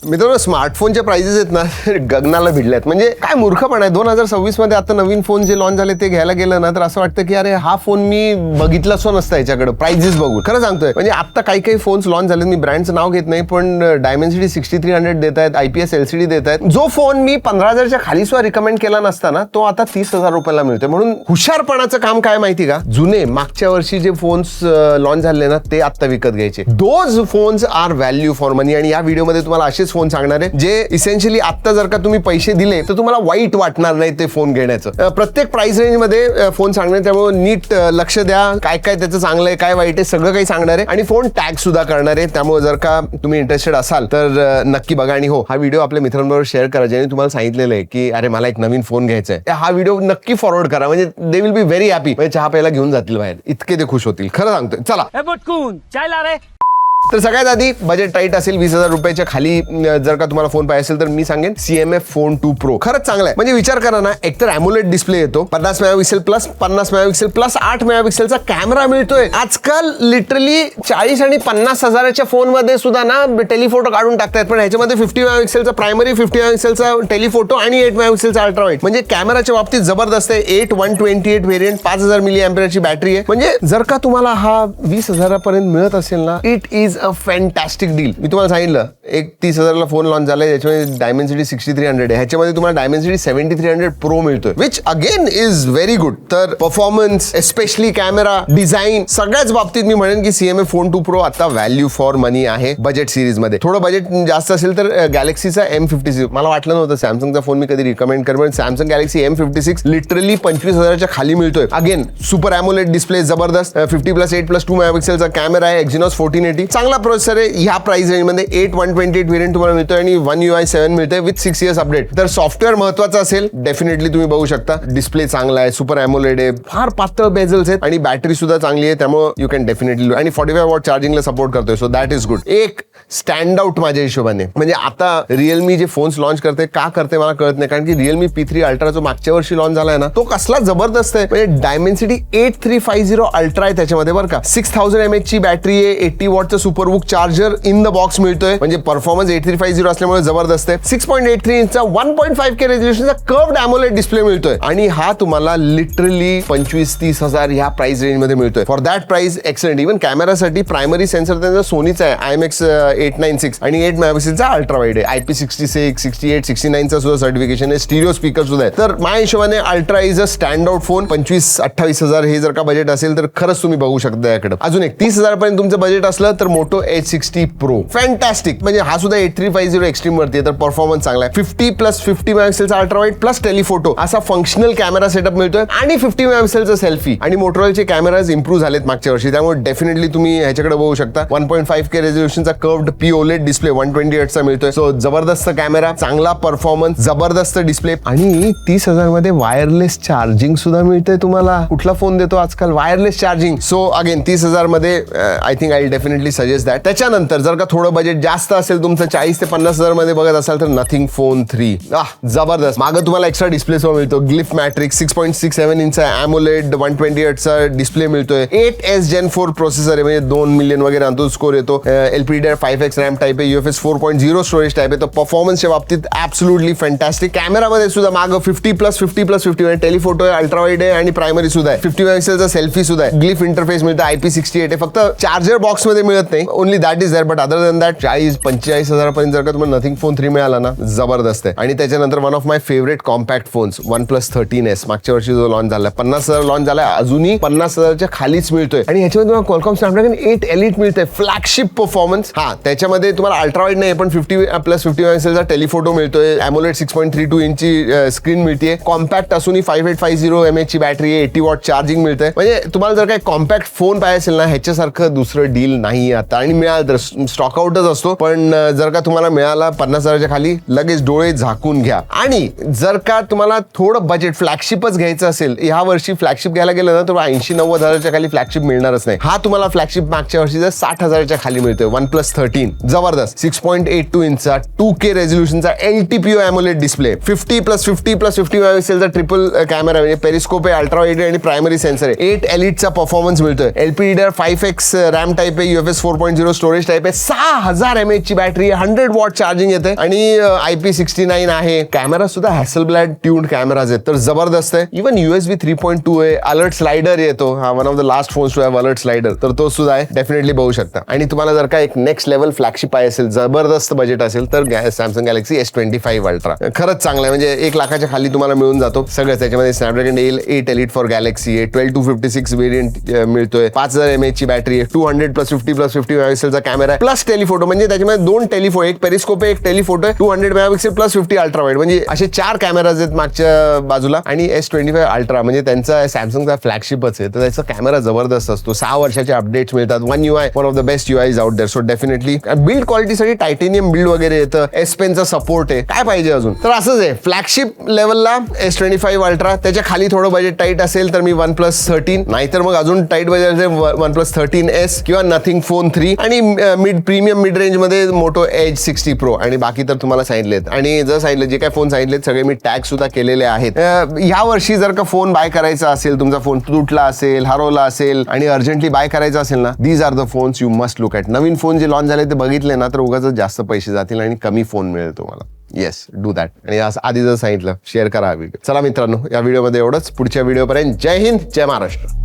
मित्रांनो स्मार्टफोनच्या प्राइसेस आहेत ना गगनाला भिडल्यात. म्हणजे काय मूर्खपणा आहे. 2026 मध्ये आता नवीन फोन जे लॉन्च झाले ते घ्यायला गेलं ना तर असं वाटतं की अरे हा फोन मी बघितला सो नसता याच्याकडे प्राइसेस बघून. खरं सांगतोय म्हणजे आता काही फोन्स लॉन्च झाले, मी ब्रँडचं नाव घेत नाही, पण डायमेन्सिटी 6300 देत आहेत, IPS LCD देत आहेत. जो फोन मी 15,000च्या खाली सुद्धा रिकमेंड केला नसता ना तो आता 30,000 रुपयाला मिळतोय. म्हणून हुशारपणाचं काम काय माहिती का, जुने मागच्या वर्षी जे फोन्स लॉन्च झाले ना ते आता विकत घ्यायचे. Those phones are value for money. आणि या व्हिडिओमध्ये तुम्हाला असेच फोन सांगणार आहे जे इसेन्शियली आता जर का तुम्ही पैसे दिले तर तुम्हाला वाईट वाटणार नाही ते फोन घेण्याचं. प्रत्येक प्राइस रेंज मध्ये फोन सांगणार, त्यामुळे नीट लक्ष द्या. काय काय त्याचं चांगलं आहे, काय वाईट आहे, सगळं काही सांगणार आहे आणि फोन टॅग सुद्धा करणार आहे. त्यामुळे जर का तुम्ही इंटरेस्टेड असाल तर नक्की बघा. आणि हो, हा व्हिडिओ आपल्या मित्रांबरोबर शेअर करा ज्याने तुम्हाला सांगितलेलं आहे की अरे मला एक नवीन फोन घ्यायचा आहे. हा व्हिडिओ नक्की फॉरवर्ड करा, म्हणजे they will be very happy. म्हणजे चहा प्यायला घेऊन जातील बाहेर, इतके ते खुश होतील. खरं सांगतोय. चला चाय ला रे. तर सगळ्यात आधी बजेट टाईट असेल 20,000 रुपयाच्या खाली जर का तुम्हाला फोन पाहिजे असेल तर मी सांगेन CMF फोन 2 Pro. खरंच चांगला आहे. म्हणजे विचार करा ना, एकतर AMOLED डिस्प्ले येतो, 50 मेगापिक्सेल प्लस 50 मेगापिक्सेल प्लस 8 मेगापिक्सेलचा कॅमेरा मिळतोय. आजकाल लिटरली 40 आणि 50 हजाराच्या फोन मध्ये सुद्धा ना टेलिफोटो काढून टाकतायत, पण ह्याच्यामध्ये 50 मेगापिक्सेलचा प्रायमरी, 50 मेगापिक्सेलचा टेलिफोटो आणि 8 मेगापिक्सेलचा अल्ट्रा वाईड. म्हणजे कॅमेराच्या बाबतीत जबरदस्त आहे. 8128 व्हेरियंट, 5000 मिली एम्पियरची बॅटरी आहे. म्हणजे जर का तुम्हाला हा 20,000 पर्यंत मिळत असेल ना, it is a fantastic deal. मी तुम्हाला सांगितलं एक 30,000ला फोन लॉन्च झालाय, त्याच्यामध्ये डायमेन्सिटी 6300 आहे, ह्याच्यामध्ये तुम्हाला डायमेन्सिटी 7300 प्रो मिळतोय, which again is very good. तर परफॉर्मन्स, एस्पेशली कॅमेरा, डिझाईन, सगळ्याच बाबतीत मी म्हणेन की CMF फोन 2 Pro आता व्हॅल्यू फॉर मनी आहे बजेट सिरीज मध्ये. थोडं बजेट जास्त असेल तर गॅलेक्सीचा M56, मला वाटलं नव्हतं सॅमसंगचा फोन मी कधी रिकमेंड करेन, पण सॅमसंग गॅलेक्सी M56 लिटरली 25,000च्या खाली मिळतोय. अगेन सुपर AMOLED डिस्प्ले जबरदस्त, 50+8+2 मेगापिक्सेलचा कॅमेरा आहे, Exynos 1480 चांगला प्रोसेसर आहे. ह्या प्राइस रेंज मध्ये 8128 व्हेरियंट तुम्हाला मिळतोय आणि One UI 7 मिळतंय विथ 6 इयर्स अपडेट. तर सॉफ्टवेअर महत्वाचं असेल डेफिनेटली तुम्ही बघू शकता. डिस्प्ले चांगला आहे, सुपर AMOLED आहे, फार पातळ बेझल्स आहेत आणि बॅटरी सुद्धा चांगली आहे, त्यामुळे यू कॅन डेफिनेटली. आणि 45 वॉट चार्जिंगला सपोर्ट करतोय, सो दॅट इज गुड. एक स्टँड आउट माझ्या हिशोबाने म्हणजे आता रिअलमी जे फोन्स लॉन्च करते का करते मला कळत नाही, कारण की रिअलमी P3 अल्ट्रा जो मागच्या वर्षी लॉन्च झालाय ना तो कसला जबरदस्त आहे. म्हणजे डायमेन्सिटी 8350 अल्ट्रा आहे त्याच्यामध्ये बरं का, 6000 mAh ची बॅटरी आहे, 80 वॉटचं सुपर बुक चार्जर इन द बॉक्स मिळतोय. म्हणजे परफॉर्मन्स 8350 असल्यामुळे जबरदस्त आहे. 6.83 इंचचा 1.5K रेझोल्यूशनचा कर्व्ड AMOLED डिस्प्ले मिळतोय आणि हा तुम्हाला लिटरली 25-30 हजार ह्या प्राइस रेंज मध्ये मिळतोय. For that price excellent. Even कॅमेरासाठी प्रायमरी सेन्सर त्यांचा सोनीचा आहे IMX 896 आणि 8 मेगापिक्सेलचा अल्ट्रा वाईड आहे, IP66, 68, 69 चा सुद्धा सर्टिफिकेशन आहे, स्टिरिओ स्पीकर सुद्धा आहे. तर माझ्या हिशोबाने ultra is a stand out phone. 25-28 हजार हे जर का बजेट असेल तर खरंच तुम्ही बघू शकता याकडे. अजून एक 30,000 पर्यंत तुमचं बजेट असलं तर मोटो H60 Pro फॅन्टॅस्टिक. म्हणजे हा सुद्धा 8350 एक्स्ट्रीम वरती आहे, तर परफॉर्मन्स चांगला आहे. 50+50 मेगापिक्सेलचा अल्ट्रा वाईड प्लस टेलिफोटो असा फंक्शनल कॅमेरा सेटअप मिळतोय आणि 50 मेगापिक्सेलचा सेल्फी. आणि मोटोरोलाचे कॅमेराज इम्प्रूव्ह झालेत मागच्या वर्षी, त्यामुळे डेफिनेटली तुम्ही ह्याच्याकडे बघू शकता. 1.5K रेझोल्यूशनचा कर्व्ड POLED डिस्प्ले 128 चा मिळतोय. सो जबरदस्त कॅमेरा, चांगला परफॉर्मन्स, जबरदस्त डिस्प्ले आणि 30,000 मध्ये वायरलेस चार्जिंग सुद्धा मिळतंय तुम्हाला. कुठला फोन देतो आजकाल वायरलेस चार्जिंग? सो अगेन 30,000 मध्ये I think I definitely suggest that. त्याच्यानंतर जर का थोडं बजेट जास्त असेल तुमचं 40 ते 50,000 मध्ये बघत असाल तर नथिंग फोन 3 जबरदस्त. मागं तुम्हाला एक्स्ट्रा डिस्प्ले मिळतो, ग्लिफ मॅट्रिक्स 6.67 इंचचा AMOLED 128 चा डिस्प्ले मिळतोय. 8S Gen 4 प्रोसेसर आहे, म्हणजे 2 मिलियन वगैरे अंतू स्कोर येतो. LPDDR5X रॅम टाईप आहे, UFS 4.0 स्टोरेज टाईप आहे. तर परफॉर्मन्सच्या बाबतीत ऍब्सोल्युटली फॅन्टॅस्टिक. कॅमेरामध्ये सुद्धा मागं 50+50+50 म्हणजे टेलिफोटो आहे, अल्ट्रा वाईड आहे आणि प्रायमरी सुद्धा आहे. 50 मेगापिक्सेलचा सेल्फी सुद्धा आहे, ग्लिफ इंटरफेस मिळतं, IP68 आहे. फक्त चार्जर बॉक्स मध्ये मिळत नाही, only that is there. But other than that 40-45 हजारापर्यंत जर का तुम्हाला नथिंग फोन 3 मिळाला ना जबरदस्त आहे. आणि त्याच्यानंतर one of my favourite compact phones OnePlus 13S मागच्या वर्षी जो लॉन्च झाला, 50,000 लॉन्च झाला, अजूनही 50,000च्या खालीच मिळतोय. आणि ह्याच्यामध्ये तुम्हाला Qualcomm Snapdragon 8 Elite मिळतंय, फ्लॅगशिप परफॉर्मन्स. हा त्याच्यामध्ये तुम्हाला अल्ट्रा वाईड नाही पण 50+50 मेगापिक्सेलचा टेलिफोटो मिळतोय, AMOLED 6.32 इंची स्क्रीन मिळते, कॉम्पॅक्ट असूनही 5850 mAh ची बॅटरी आहे, 80 वॉट चार्जिंग मिळतंय. म्हणजे तुम्हाला जर काही कॉम्पॅक्ट फोन पाहिजे असेल ना ह्याच्यासारखं दुसरं डील नाही आता. आणि मिळालं तर स्टॉक आउटच असतो, पण जर का तुम्हाला मिळाला 50,000च्या खाली लगेच डोळे झाकून घ्या. आणि जर का तुम्हाला थोडं बजेट फ्लॅगशिपच घ्यायचं असेल, ह्या वर्षी फ्लॅगशिप घ्यायला गेलं ना तर 80-90 हजाराच्या खाली फ्लॅगशिप मिळणारच नाही. हा तुम्हाला फ्लॅगशिप मागच्या वर्षी 60,000च्या खाली मिळतोय, OnePlus 13 जबरदस्त, 6.82 इंचचा 2K रेझोल्यूशनचा LTPO AMOLED डिस्प्ले, 50+50+50 मेगापिक्सेलचा ट्रिपल कॅमेरा म्हणजे पेरिस्कोप आहे, अल्ट्रा वाईड आणि प्रायमरी सेन्सर आहे, 8 Eliteचा परफॉर्मन्स मिळतोय, LPDDR5X रॅम टाईप आहे, UFS 4.0 स्टोरेज टाईप आहे, 6000 mAh ची बॅटरी, 100 वॉट चार्जिंग येते आणि IP69 आहे. कॅमेरा सुद्धा हॅसलब्लॅड ट्यून्ड कॅमेराज आहेत, तर जबरदस्त आहे. इव्हन USB 3.2 आहे, अलर्ट स्लायडर येतो, हा one of the last phones to have alert slider, तर तो सुद्धा आहे, डेफिनेटली बघू शकता. आणि तुम्हाला जर का एक नेक्स्ट लेवल फ्लॅगशिप पाहिजे असेल, जबरदस्त बजेट असेल, तर सॅमसंग गॅलेक्सी S25 अल्ट्रा खरंच चांगला आहे. म्हणजे 1 लाखाच्या खाली तुम्हाला मिळून जातो सगळं. त्याच्यामध्ये स्नॅपड्रॅगन 8 एलिट फॉर गॅलेक्सी आहे, 12-256 वेरियंट मिळतोय, 5000 mAh ची बॅटरी आहे, 200+50+50 मेगापिक्सेलचा कॅमेरा आहे, प्लस टेलिफोटो. म्हणजे त्याच्यामध्ये 2 टेलिफोटो, एक पेरिस्कोप आहे, एक टेलिफोटो आहे, 200 मेगापिक्सेल प्लस 50 अल्ट्रा वाईड, म्हणजे असे 4 कॅमेराज आहेत मागच्या बाजूला. आणि S25 अल्ट्रा म्हणजे त्यांचा सॅमसंगचा फ्लॅगशिपच आहे, तर त्याचा कॅमेरा जबरदस्त असतो. 6 वर्षाचे अपडेट्स मिळतात. One UI, one of the best UIs out there. So definitely build क्वालिटीसाठी टायटेनियम बिल्ड वगैरे येतं, S पेनचा सपोर्ट आहे, काय पाहिजे अजून. तर असंच आहे फ्लॅगशिप लेवलला S25 अल्ट्रा. त्याच्या खाली थोडं बजेट टाईट असेल तर मी OnePlus 13, नाहीतर मग अजून टाईट बजेट असेल OnePlus 13S किंवा नथिंग फोन 3, आणि प्रीमियम मिड रेंज मध्ये मोटो Edge 60 Pro. आणि बाकी तर तुम्हाला सांगितलेत, आणि जर सांगितलं जे काय फोन सांगितलेत सगळे मी टॅग सुद्धा केलेले आहेत. ह्या वर्षी जर का फोन बाय करायचा असेल, तुमचा फोन तुटला असेल, हरवला असेल आणि अर्जंटली बाय करायचा असेल ना, these are the phones you must look at. नवीन फोन जे लॉन्च झाले ते बघितले ना तर उगाच जास्त पैसे जातील आणि कमी फोन मिळेल तुम्हाला. Yes, do that. आणि असं आधी जर सांगितलं, शेअर करा हा व्हिडिओ. चला मित्रांनो, या व्हिडिओमध्ये एवढंच. पुढच्या व्हिडिओपर्यंत जय हिंद, जय महाराष्ट्र.